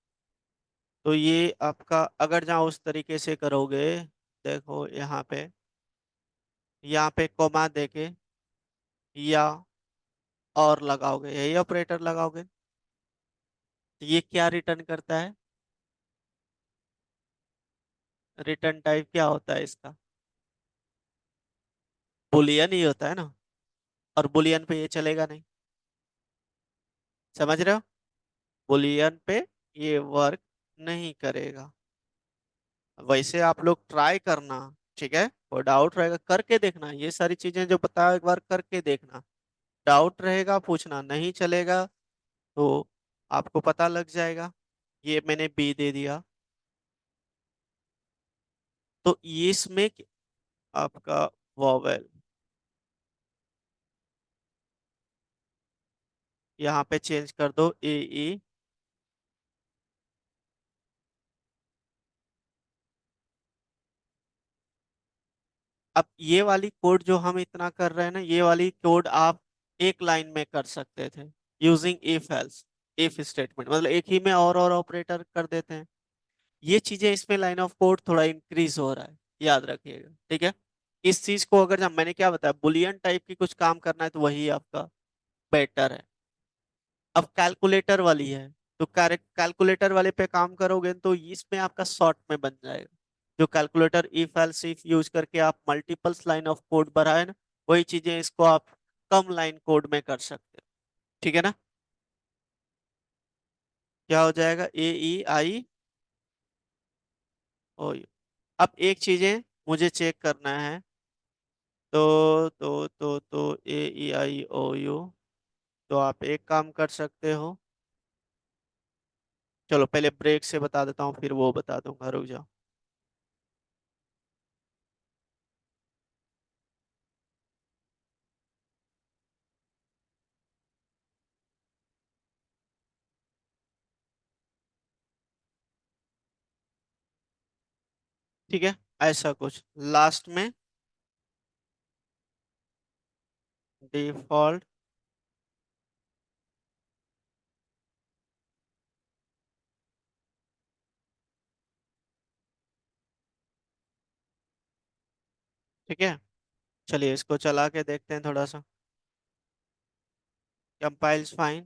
तो ये आपका अगर जहाँ उस तरीके से करोगे, देखो यहाँ पे कोमा देके या और लगाओगे, यही ऑपरेटर लगाओगे, तो ये क्या रिटर्न करता है? रिटर्न टाइप क्या होता है इसका? बुलियन ही होता है ना, और बुलियन पे ये चलेगा नहीं। समझ रहे हो? बुलियन पे ये वर्क नहीं करेगा। वैसे आप लोग ट्राई करना, ठीक है? और डाउट रहेगा करके देखना, ये सारी चीजें जो बताओ एक बार करके देखना। डाउट रहेगा पूछना, नहीं चलेगा तो आपको पता लग जाएगा। ये मैंने बी दे दिया, तो ये इसमें आपका वॉवेल यहाँ पे चेंज कर दो ए ई। अब ये वाली कोड जो हम इतना कर रहे हैं ना, ये वाली कोड आप एक लाइन में कर सकते थे using if else, if statement, मतलब एक ही में और ऑपरेटर कर देते हैं। ये चीजें इसमें लाइन ऑफ कोड थोड़ा इंक्रीज हो रहा है, याद रखिएगा। ठीक है, इस चीज को अगर जब मैंने क्या बताया, बुलियन टाइप की कुछ काम करना है तो वही आपका बेटर है। अब कैलकुलेटर वाली है, तो कैलकुलेटर वाले पे काम करोगे तो इसमें आपका शॉर्ट में बन जाएगा। जो calculator if else if use करके आप मल्टीपल्स लाइन ऑफ कोड बढ़ाए ना, वही चीजें इसको आप कम लाइन कोड में कर सकते हो। ठीक है ना? क्या हो जाएगा? ए ई आई ओ यू। अब एक चीजें मुझे चेक करना है, तो ए ई आई ओ यू, तो आप एक काम कर सकते हो। चलो पहले ब्रेक से बता देता हूँ, फिर वो बता दूंगा, रुक जाओ। ठीक है, ऐसा कुछ लास्ट में डिफॉल्ट। ठीक है, चलिए इसको चला के देखते हैं थोड़ा सा। कंपाइल्स फाइन,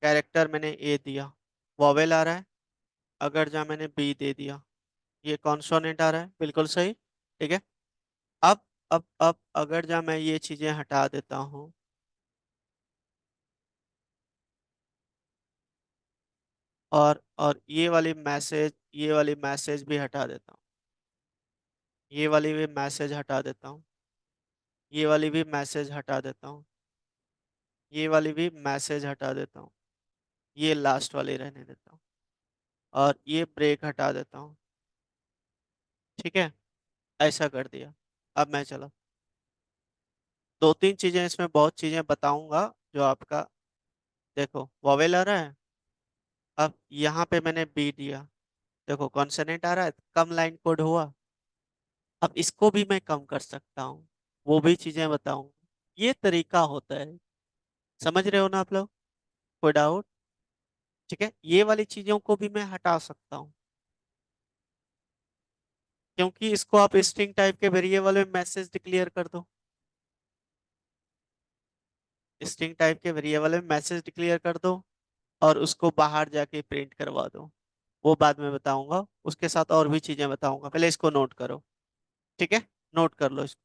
कैरेक्टर मैंने ए दिया, वॉवेल आ रहा है। अगर जहाँ मैंने बी दे दिया, ये कॉन्सोनेंट आ रहा है, बिल्कुल सही। ठीक है, अब अब अगर जहाँ मैं ये चीजें हटा देता हूँ, और ये वाली मैसेज भी हटा देता हूँ, ये वाली भी मैसेज हटा देता हूँ, ये वाली भी मैसेज हटा देता हूँ, ये वाली भी मैसेज हटा देता हूँ, ये लास्ट वाली रहने देता हूँ, और ये ब्रेक हटा देता हूँ। ठीक है, ऐसा कर दिया। अब मैं चला, दो तीन चीजें इसमें, बहुत चीजें बताऊंगा जो आपका, देखो वॉवेल आ रहा है। अब यहाँ पे मैंने बी दिया, देखो कॉन्सोनेंट आ रहा है, कम लाइन कोड हुआ। अब इसको भी मैं कम कर सकता हूँ, वो भी चीजें बताऊंगा। ये तरीका होता है, समझ रहे हो ना आप लोग? कोई डाउट? ठीक है, ये वाली चीजों को भी मैं हटा सकता हूँ। क्योंकि इसको आप स्ट्रिंग टाइप के वेरिएबल में मैसेज डिक्लेयर कर दो, स्ट्रिंग टाइप के वेरिएबल में मैसेज डिक्लेयर कर दो और उसको बाहर जाके प्रिंट करवा दो। वो बाद में बताऊंगा, उसके साथ और भी चीजें बताऊंगा, पहले इसको नोट करो। ठीक है, नोट कर लो इसको।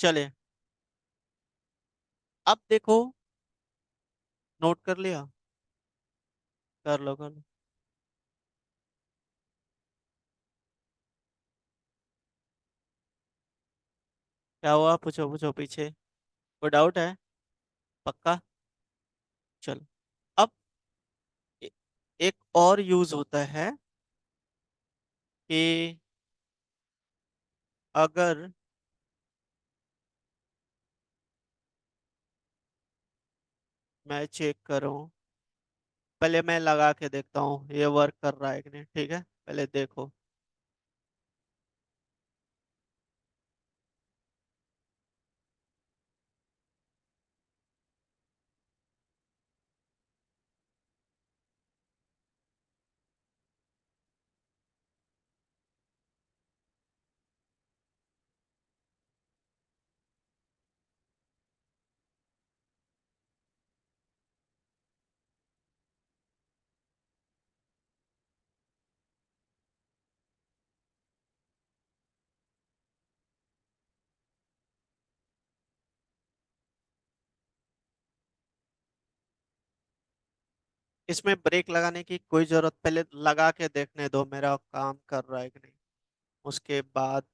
चले, अब देखो, नोट कर लिया? कर लो कर लो। क्या हुआ, पूछो पूछो, पीछे कोई डाउट है? पक्का? चलो, अब ए- एक और यूज होता है कि अगर मैं चेक करूं, पहले मैं लगा के देखता हूँ ये वर्क कर रहा है कि नहीं, ठीक है, पहले देखो। इसमें ब्रेक लगाने की कोई जरूरत, पहले लगा के देखने दो मेरा काम कर रहा है कि नहीं, उसके बाद।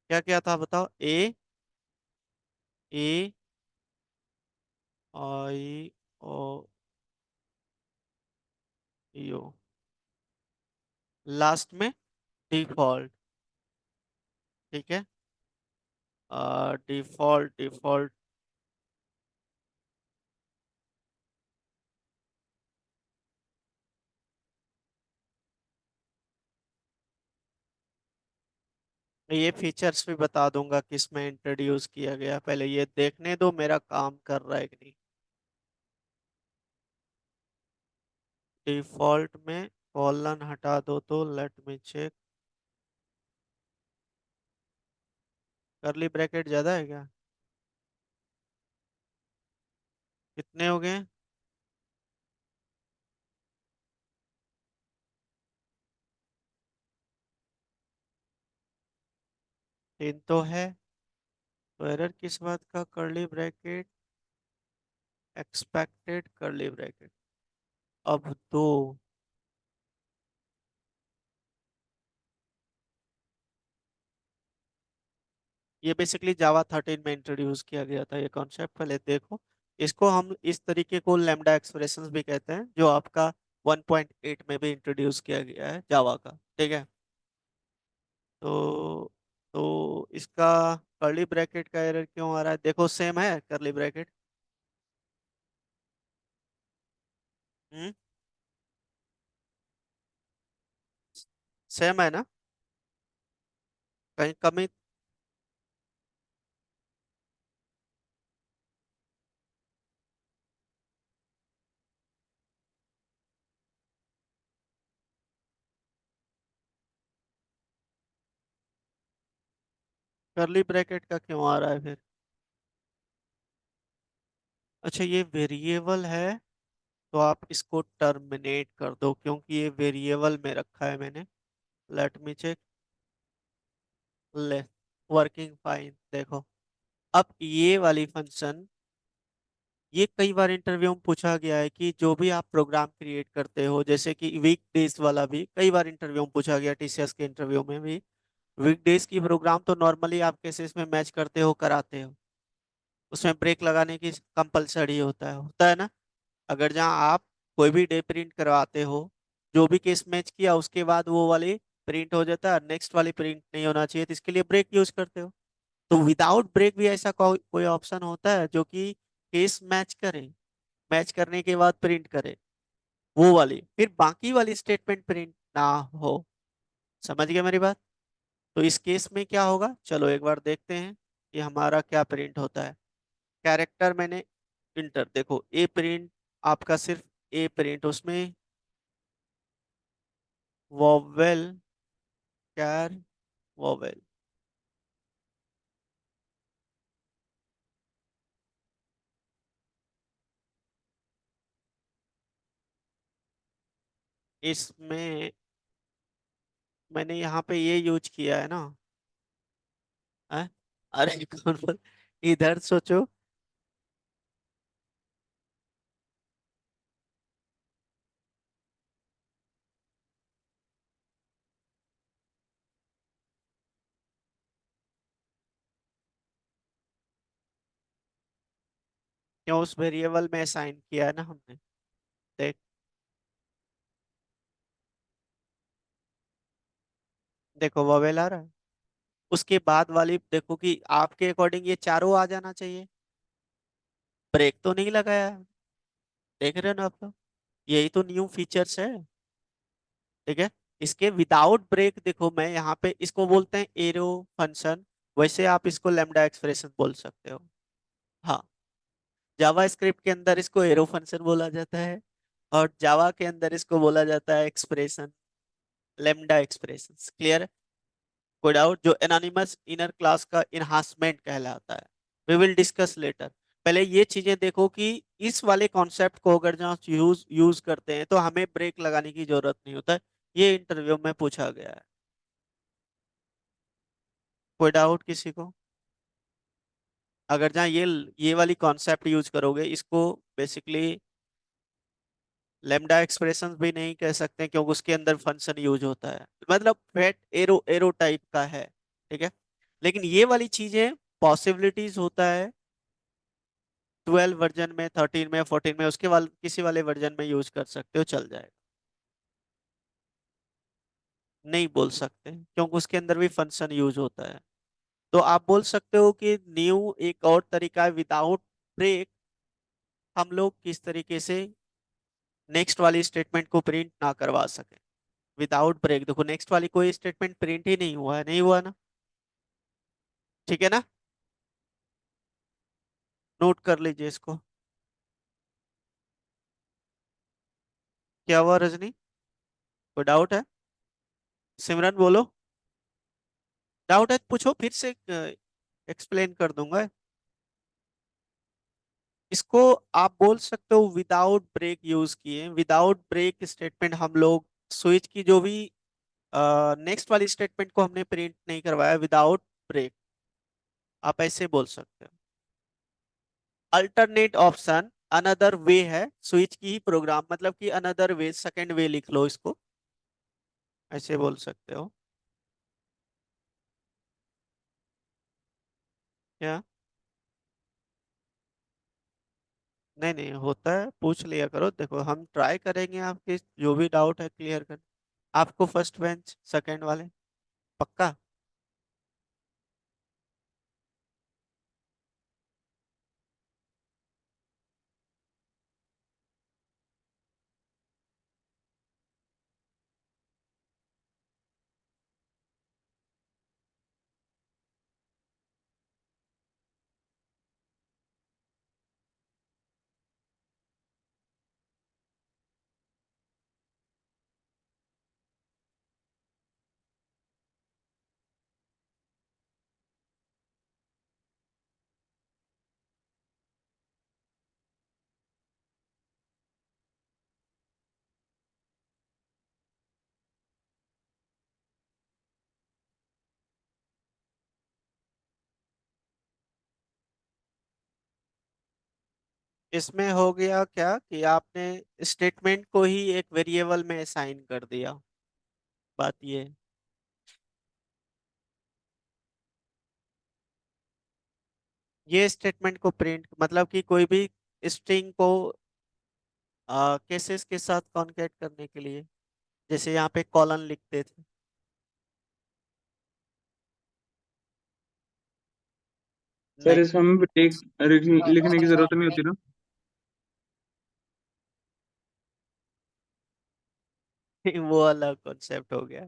क्या क्या था बताओ? ए, ए, आई ओ यू, लास्ट में डिफॉल्ट। ठीक है, डिफॉल्ट डिफॉल्ट। ये फीचर्स भी बता दूंगा किस में इंट्रोड्यूस किया गया, पहले ये देखने दो मेरा काम कर रहा है कि नहीं। डिफॉल्ट में कॉलन हटा दो तो let me check. Curly bracket ज्यादा है क्या? कितने हो गए? 3 तो है। तो एरर किस बात का? करली ब्रैकेट, एक्सपेक्टेड करली ब्रैकेट। अब दो। ये बेसिकली जावा 13 में इंट्रोड्यूस किया गया था ये कॉन्सेप्ट, पहले देखो। इसको हम इस तरीके को लैम्डा एक्सप्रेशंस भी कहते हैं, जो आपका 1.8 में भी इंट्रोड्यूस किया गया है जावा का। ठीक है। तो इसका कर्ली ब्रैकेट का एरर क्यों आ रहा है? देखो सेम है कर्ली ब्रैकेट। हम्म, सेम है ना? कहीं कमी? कर्ली ब्रैकेट का क्यों आ रहा है फिर? अच्छा, ये वेरिएबल है, तो आप इसको टर्मिनेट कर दो, क्योंकि ये वेरिएबल में रखा है मैंने। Let me check. ले, वर्किंग फाइन। देखो, अब ये वाली फंक्शन, ये कई बार इंटरव्यू में पूछा गया है कि जो भी आप प्रोग्राम क्रिएट करते हो, जैसे कि वीक डेज वाला भी कई बार इंटरव्यू में पूछा गया, टीसीएस के इंटरव्यू में भी। वीक डेज की प्रोग्राम तो नॉर्मली आप केसेस में मैच करते हो, कराते हो। उसमें ब्रेक लगाने की कंपलसरी होता है ना? अगर जहाँ आप कोई भी डे प्रिंट करवाते हो, जो भी केस मैच किया उसके बाद वो वाली प्रिंट हो जाता है, नेक्स्ट वाली प्रिंट नहीं होना चाहिए, तो इसके लिए ब्रेक यूज करते हो। तो विदाउट ब्रेक भी ऐसा कोई ऑप्शन होता है जो कि केस मैच करे, मैच करने के बाद प्रिंट करे, वो वाली, फिर बाकी वाली स्टेटमेंट प्रिंट ना हो। समझ गए मेरी बात? तो इस केस में क्या होगा, चलो एक बार देखते हैं कि हमारा क्या प्रिंट होता है। कैरेक्टर मैंने इंटर, देखो ए प्रिंट, आपका सिर्फ ए प्रिंट, उसमें वोवेल, कैर, वोवेल। इसमें मैंने यहाँ पे ये यूज किया है ना। है? अरे कौन बोल, इधर सोचो। क्यों उस वेरिएबल में असाइन किया है ना हमने। देख, देखो वोवेल आ रहा है। उसके बाद वाली देखो कि आपके अकॉर्डिंग ये चारों आ जाना चाहिए। ब्रेक तो नहीं लगाया है। देख रहे हो ना आप लोग? यही तो न्यू फीचर्स है। ठीक है। इसके विदाउट ब्रेक देखो, मैं यहाँ पे इसको बोलते हैं एरो फंक्शन, वैसे आप इसको लैम्डा एक्सप्रेशन बोल सकते हो। हाँ, जावा स्क्रिप्ट के अंदर इसको एरो फंक्शन बोला जाता है, और जावा के अंदर इसको बोला जाता है एक्सप्रेशन, लैम्डा एक्सप्रेशन। क्लियर? कोई डाउट? जो एनोनिमस इनर क्लास का इन्हांसमेंट कहलाता है, वी विल डिस्कस लेटर। पहले ये चीजें देखो कि इस वाले कॉन्सेप्ट को अगर जहाँ यूज यूज करते हैं तो हमें ब्रेक लगाने की जरूरत नहीं होता है। ये इंटरव्यू में पूछा गया है। कोई डाउट किसी को? अगर जहाँ ये वाली कॉन्सेप्ट यूज करोगे, इसको बेसिकली लेमडा एक्सप्रेशंस भी नहीं कह सकते, क्योंकि उसके अंदर फंक्शन यूज होता है, मतलब फेट एरो एरो टाइप का है। ठीक है। लेकिन ये वाली चीजें पॉसिबिलिटीज होता है 12 वर्जन में, 13 में, 14 में, उसके वाले किसी वाले वर्जन में यूज कर सकते हो, चल जाएगा। नहीं बोल सकते क्योंकि उसके अंदर भी फंक्शन यूज होता है। तो आप बोल सकते हो कि न्यू एक और तरीका है, विदाउट ब्रेक हम लोग किस तरीके से नेक्स्ट वाली स्टेटमेंट को प्रिंट ना करवा सके। विदाउट ब्रेक देखो, नेक्स्ट वाली कोई स्टेटमेंट प्रिंट ही नहीं हुआ है, नहीं हुआ ना, ठीक है ना, नोट कर लीजिए इसको। क्या हुआ रजनी, कोई डाउट है? सिमरन बोलो, डाउट है तो पूछो, फिर से एक्सप्लेन कर दूंगा इसको। आप बोल सकते हो विदाउट ब्रेक यूज किए, विदाउट ब्रेक स्टेटमेंट हम लोग स्विच की जो भी नेक्स्ट वाली स्टेटमेंट को हमने प्रिंट नहीं करवाया विदाउट ब्रेक, आप ऐसे बोल सकते हो। अल्टरनेट ऑप्शन अनदर वे है स्विच की ही प्रोग्राम, मतलब कि अनदर वे, सेकेंड वे लिख लो इसको, ऐसे बोल सकते हो। क्या? नहीं नहीं होता है, पूछ लिया करो, देखो हम ट्राई करेंगे आपके जो भी डाउट है क्लियर कर। आपको फर्स्ट बेंच सेकंड वाले पक्का? इसमें हो गया क्या कि आपने स्टेटमेंट को ही एक वेरिएबल में असाइन कर दिया, बात ये है। ये स्टेटमेंट को प्रिंट मतलब कि कोई भी स्ट्रिंग को केसेस के साथ कॉन्केट करने के लिए, जैसे यहाँ पे कॉलन लिखते थे। सर नहीं इसमें हमें ब्रेक लिखने की जरूरत नहीं होती ना? वो अलग कॉन्सेप्ट हो गया,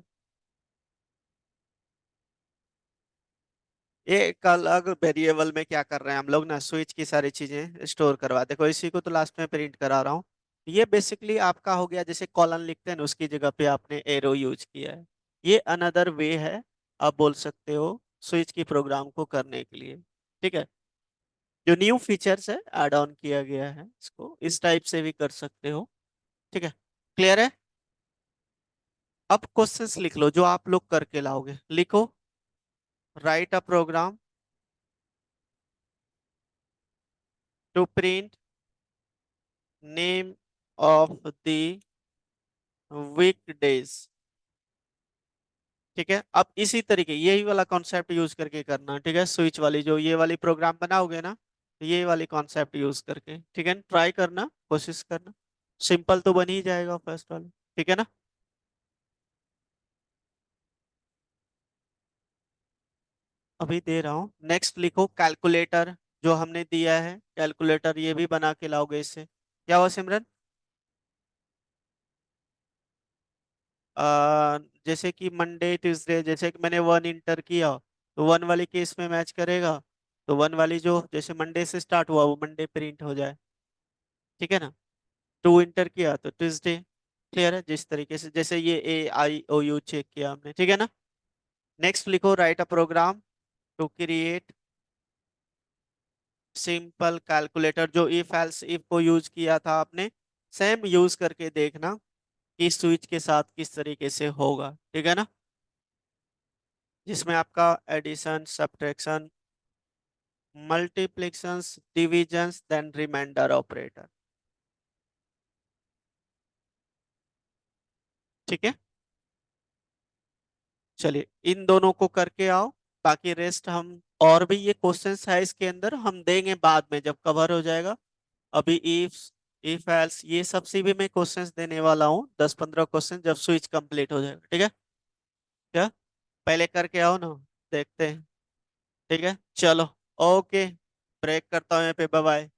ये एक अलग वेरिएबल में क्या कर रहे हैं हम लोग ना, स्विच की सारी चीजें स्टोर करवा, देखो इसी को तो लास्ट में प्रिंट करा रहा हूँ। ये बेसिकली आपका हो गया, जैसे कॉलन लिखते हैं ना उसकी जगह पे आपने एरो यूज किया है, ये अनदर वे है, आप बोल सकते हो स्विच की प्रोग्राम को करने के लिए, ठीक है। जो न्यू फीचर्स है ऐड ऑन किया गया है, इसको इस टाइप से भी कर सकते हो, ठीक है। क्लियर है? अब क्वेश्चंस लिख लो जो आप लोग करके लाओगे, लिखो। Write a program to print name of the weekdays, ठीक है। अब इसी तरीके यही वाला कॉन्सेप्ट यूज करके करना, ठीक है, स्विच वाली जो ये वाली प्रोग्राम बनाओगे ना, तो ये वाली कॉन्सेप्ट यूज करके, ठीक है, ट्राई करना, कोशिश करना, सिंपल तो बन ही जाएगा फर्स्ट वाला, ठीक है ना। अभी दे रहा हूँ, नेक्स्ट लिखो कैलकुलेटर, जो हमने दिया है कैलकुलेटर, ये भी बना के लाओगे इससे। क्या हुआ सिमरन? आ, जैसे कि मंडे ट्यूसडे, जैसे कि मैंने वन इंटर किया तो वन वाली केस में मैच करेगा, तो वन वाली जो जैसे मंडे से स्टार्ट हुआ वो मंडे प्रिंट हो जाए, ठीक है ना। टू इंटर किया तो ट्यूसडे, क्लियर है, जिस तरीके से जैसे ये AIOU चेक किया हमने, ठीक है ना। नेक्स्ट लिखो write a program to create simple calculator, जो इफ एल्स इफ को यूज किया था आपने, सेम यूज करके देखना कि स्विच के साथ किस तरीके से होगा, ठीक है ना, जिसमें आपका addition, subtraction, multiplications, divisions, then reminder operator, ठीक है। चलिए इन दोनों को करके आओ, बाकी रेस्ट हम और भी ये क्वेश्चंस है इसके अंदर, हम देंगे बाद में जब कवर हो जाएगा। अभी इफ एल्स ये सबसे भी मैं क्वेश्चंस देने वाला हूँ, 10-15 क्वेश्चन जब स्विच कंप्लीट हो जाएगा, ठीक है। क्या पहले करके आओ ना, देखते हैं। ठीक है चलो, ओके, ब्रेक करता हूँ यहाँ पे, बाय बाय।